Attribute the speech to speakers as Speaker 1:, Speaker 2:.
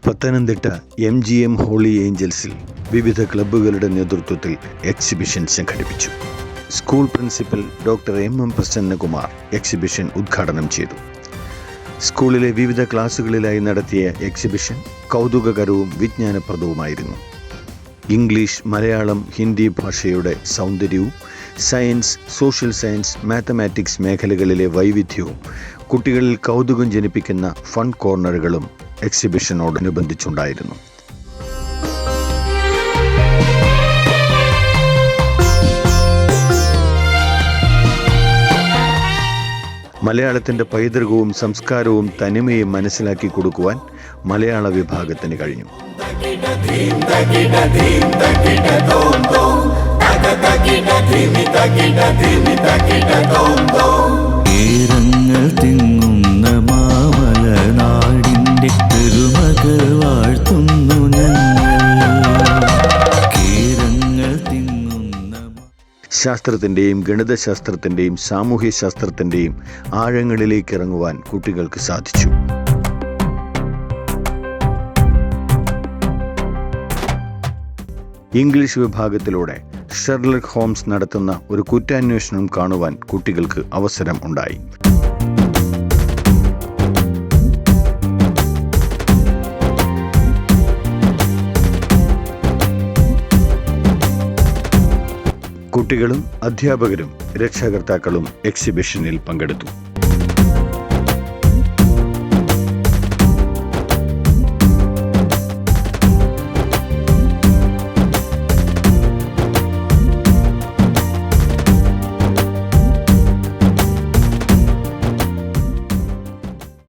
Speaker 1: Pathanamthitta MGM holy ഏഞ്ചൽസിൽ വിവിധ ക്ലബ്ബുകളുടെ നേതൃത്വത്തിൽ exhibition സംഘടിപ്പിച്ചു. School principal doctor MM Prasannakumar exhibition ഉദ്ഘാടനം ചെയ്തു. സ്കൂളിലെ വിവിധ ക്ലാസുകളിലായി നടത്തിയ എക്സിബിഷൻ കൗതുകകരവും വിജ്ഞാനപ്രദവുമായിരുന്നു. ഇംഗ്ലീഷ്, മലയാളം, ഹിന്ദി ഭാഷയുടെ സൗന്ദര്യവും സയൻസ്, സോഷ്യൽ സയൻസ്, മാത്തമാറ്റിക്സ് മേഖലകളിലെ വൈവിധ്യവും കുട്ടികളിൽ കൗതുകം ജനിപ്പിക്കുന്ന ഫൺ കോർണറുകളും എക്സിബിഷനോടനുബന്ധിച്ചുണ്ടായിരുന്നു. മലയാളത്തിൻ്റെ പൈതൃകവും സംസ്കാരവും തനിമയും മനസ്സിലാക്കി കൊടുക്കുവാൻ മലയാള വിഭാഗത്തിന് കഴിഞ്ഞു.
Speaker 2: തിങ്ങുന്ന മാമലനാടിൻ്റെ പെരുമകൾ വാഴ്ത്തുന്നു
Speaker 1: ശാസ്ത്രത്തിൻ്റെയും ഗണിതശാസ്ത്രത്തിൻ്റെയും സാമൂഹ്യശാസ്ത്രത്തിൻ്റെയും ആഴങ്ങളിലേക്ക് ഇറങ്ങുവാൻ കുട്ടികൾക്ക് സാധിച്ചു. ഇംഗ്ലീഷ് വിഭാഗത്തിലൂടെ ഷെർലക് ഹോംസ് നടത്തുന്ന ഒരു കുറ്റാന്വേഷണം കാണുവാൻ കുട്ടികൾക്ക് അവസരം ഉണ്ടായി. കുട്ടികളും അധ്യാപകരും രക്ഷകർത്താക്കളും എക്സിബിഷനിൽ പങ്കെടുത്തു.